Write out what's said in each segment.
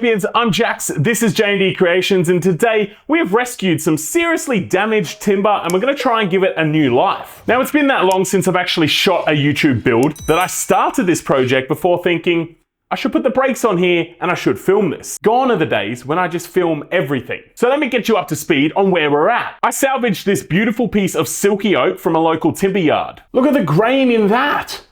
champions, I'm Jax, this is J&D Creations, and today we have rescued some seriously damaged timber and we're going to try and give it a new life. Now, it's been that long since I've actually shot a YouTube build that I started this project before thinking, I should put the brakes on here and I should film this. Gone are the days when I just film everything. So let me get you up to speed on where we're at. I salvaged this beautiful piece of silky oak from a local timber yard. Look at the grain in that.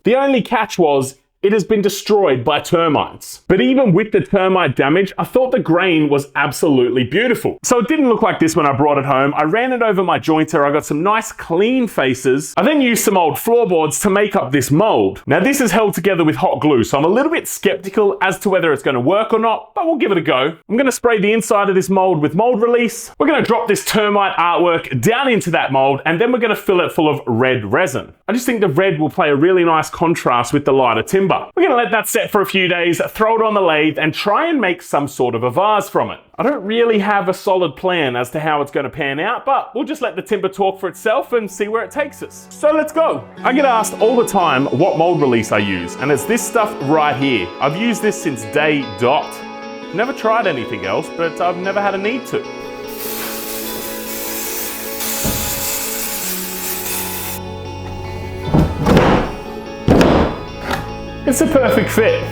The only catch was, it has been destroyed by termites. But even with the termite damage, I thought the grain was absolutely beautiful. So it didn't look like this when I brought it home. I ran it over my jointer, I got some nice clean faces. I then used some old floorboards to make up this mold. Now this is held together with hot glue, so I'm a little bit skeptical as to whether it's going to work or not, but we'll give it a go. I'm going to spray the inside of this mold with mold release. We're going to drop this termite artwork down into that mold, and then we're going to fill it full of red resin. I just think the red will play a really nice contrast with the lighter timber. We're going to let that set for a few days, throw it on the lathe, and try and make some sort of a vase from it. I don't really have a solid plan as to how it's going to pan out, but we'll just let the timber talk for itself and see where it takes us. So let's go. I get asked all the time what mold release I use, and it's this stuff right here. I've used this since day dot. Never tried anything else, but I've never had a need to. It's a perfect fit.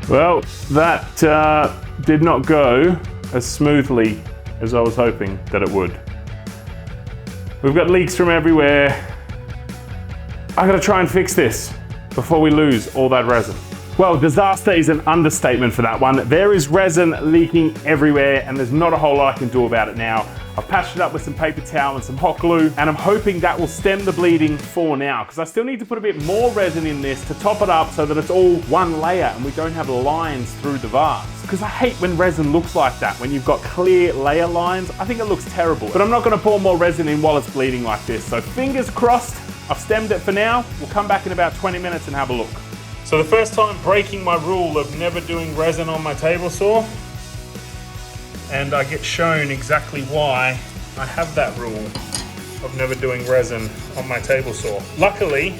Well, that did not go as smoothly as I was hoping that it would. We've got leaks from everywhere. I gotta try and fix this before we lose all that resin. Well, disaster is an understatement for that one. There is resin leaking everywhere and there's not a whole lot I can do about it now. I've patched it up with some paper towel and some hot glue, and I'm hoping that will stem the bleeding for now, because I still need to put a bit more resin in this to top it up so that it's all one layer and we don't have lines through the vase. Because I hate when resin looks like that, when you've got clear layer lines. I think it looks terrible. But I'm not gonna pour more resin in while it's bleeding like this. So fingers crossed, I've stemmed it for now. We'll come back in about 20 minutes and have a look. So the first time breaking my rule of never doing resin on my table saw, and I get shown exactly why I have that rule of never doing resin on my table saw. Luckily,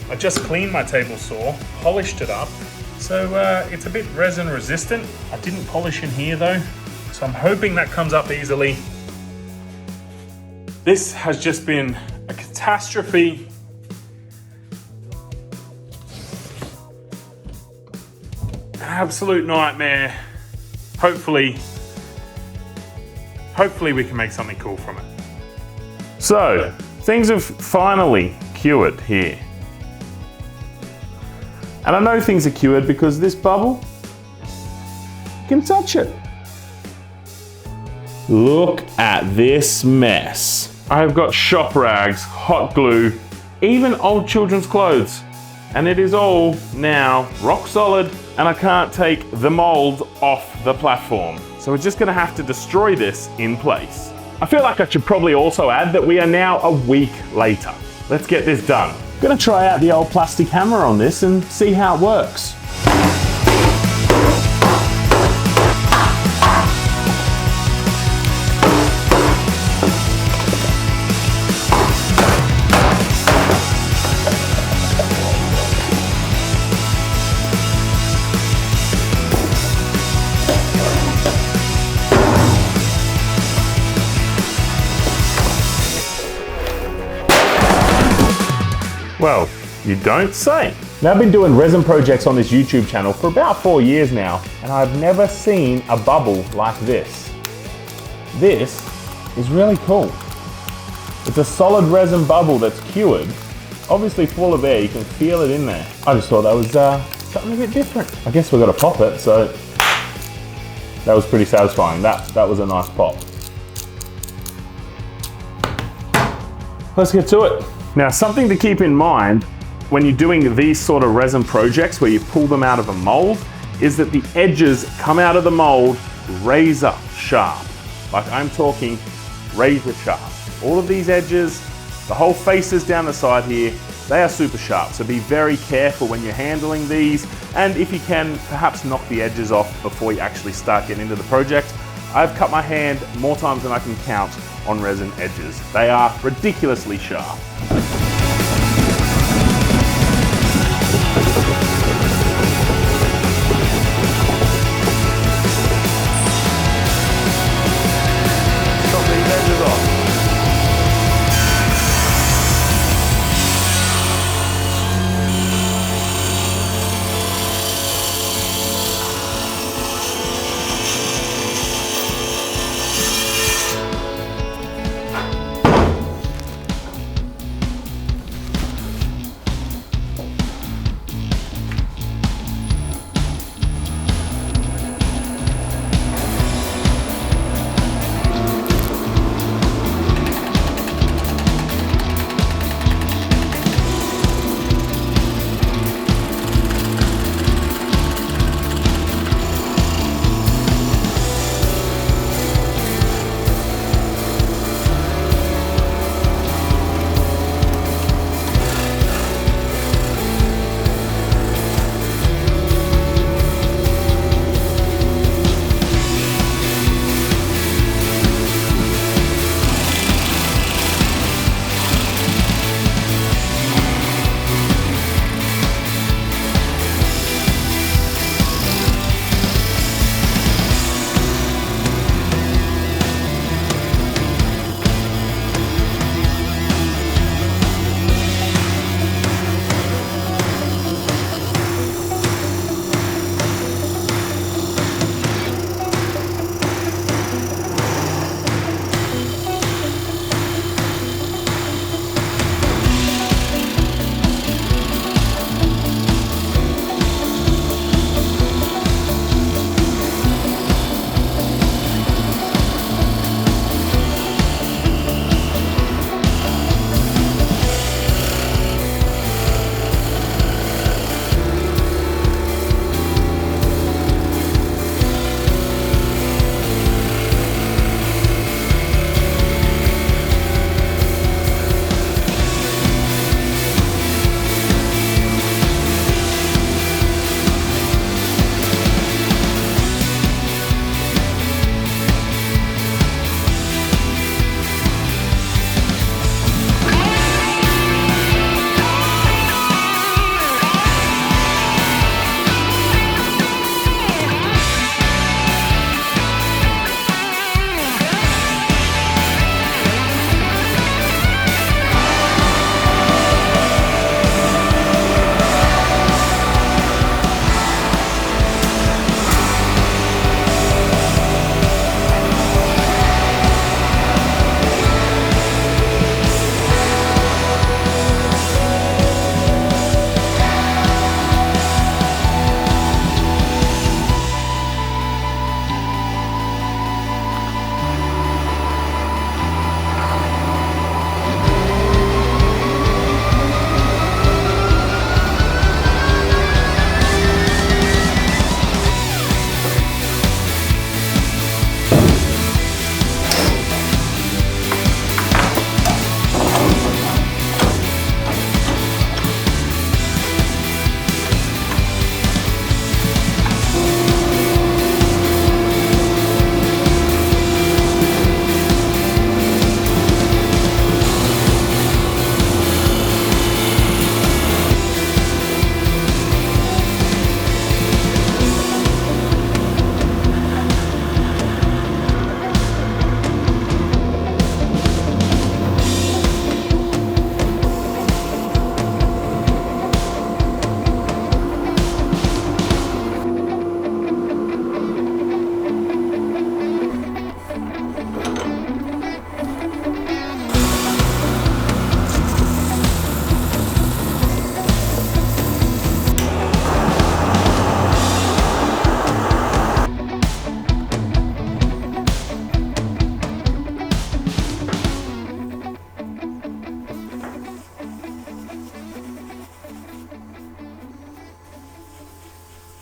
I just cleaned my table saw, polished it up, so it's a bit resin resistant. I didn't polish in here though, so I'm hoping that comes up easily. This has just been a catastrophe. An absolute nightmare. Hopefully we can make something cool from it. So, things have finally cured here. And I know things are cured because this bubble, you can touch it. Look at this mess. I've got shop rags, hot glue, even old children's clothes. And it is all now rock solid, and I can't take the mold off the platform. So we're just gonna have to destroy this in place. I feel like I should probably also add that we are now a week later. Let's get this done. I'm gonna try out the old plastic hammer on this and see how it works. Well, you don't say. Now, I've been doing resin projects on this YouTube channel for about 4 years now, and I've never seen a bubble like this. This is really cool. It's a solid resin bubble that's cured, obviously full of air. You can feel it in there. I just thought that was something a bit different. I guess we've got to pop it, so that was pretty satisfying. That was a nice pop. Let's get to it. Now, something to keep in mind when you're doing these sort of resin projects where you pull them out of a mold is that the edges come out of the mold razor sharp. Like I'm talking razor sharp. All of these edges, the whole faces down the side here, they are super sharp. So be very careful when you're handling these. And if you can, perhaps knock the edges off before you actually start getting into the project. I've cut my hand more times than I can count on resin edges. They are ridiculously sharp.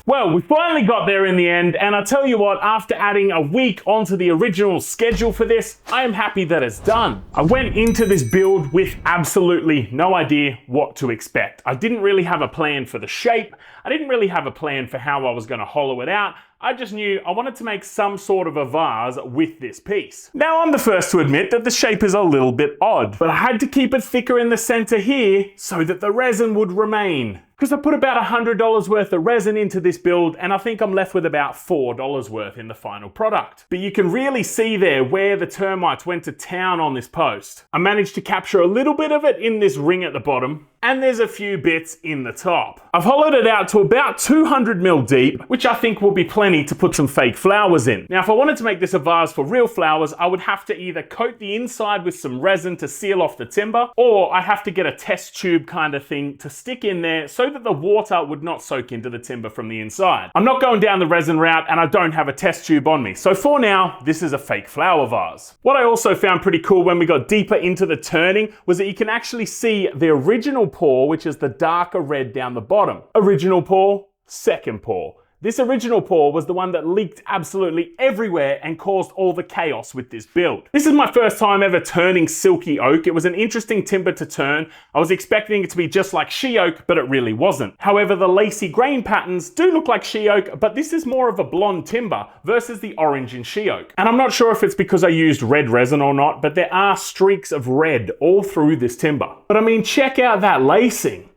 Well, we finally got there in the end, and I tell you what, after adding a week onto the original schedule for this, I am happy that it's done. I went into this build with absolutely no idea what to expect. I didn't really have a plan for the shape. I didn't really have a plan for how I was going to hollow it out. I just knew I wanted to make some sort of a vase with this piece. Now, I'm the first to admit that the shape is a little bit odd, but I had to keep it thicker in the center here so that the resin would remain. Because I put about $100 worth of resin into this build, and I think I'm left with about $4 worth in the final product. But you can really see there where the termites went to town on this post. I managed to capture a little bit of it in this ring at the bottom, and there's a few bits in the top. I've hollowed it out to about 200 mil deep, which I think will be plenty to put some fake flowers in. Now, if I wanted to make this a vase for real flowers, I would have to either coat the inside with some resin to seal off the timber, or I have to get a test tube kind of thing to stick in there so that the water would not soak into the timber from the inside. I'm not going down the resin route, and I don't have a test tube on me. So for now, this is a fake flower vase. What I also found pretty cool when we got deeper into the turning was that you can actually see the original pour, which is the darker red down the bottom. Original pour, second pour. This original pour was the one that leaked absolutely everywhere and caused all the chaos with this build. This is my first time ever turning silky oak. It was an interesting timber to turn. I was expecting it to be just like she oak, but it really wasn't. However, the lacy grain patterns do look like she oak, but this is more of a blonde timber versus the orange in she oak. And I'm not sure if it's because I used red resin or not, but there are streaks of red all through this timber. But I mean, check out that lacing.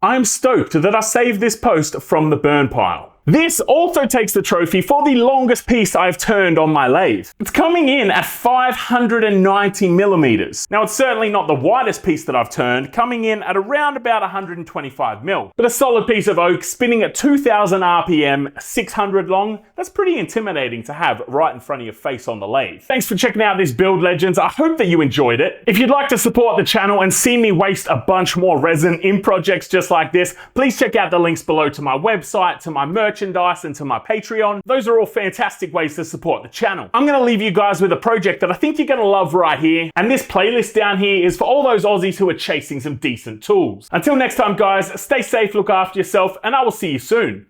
I'm stoked that I saved this post from the burn pile. This also takes the trophy for the longest piece I've turned on my lathe. It's coming in at 590 millimeters. Now, it's certainly not the widest piece that I've turned, coming in at around about 125 mil. But a solid piece of oak spinning at 2000 RPM, 600 long, that's pretty intimidating to have right in front of your face on the lathe. Thanks for checking out this build, legends. I hope that you enjoyed it. If you'd like to support the channel and see me waste a bunch more resin in projects just like this, please check out the links below to my website, to my merchandise, and to my Patreon. Those are all fantastic ways to support the channel. I'm going to leave you guys with a project that I think you're going to love right here, and this playlist down here is for all those Aussies who are chasing some decent tools. Until next time, guys, stay safe, look after yourself, and I will see you soon.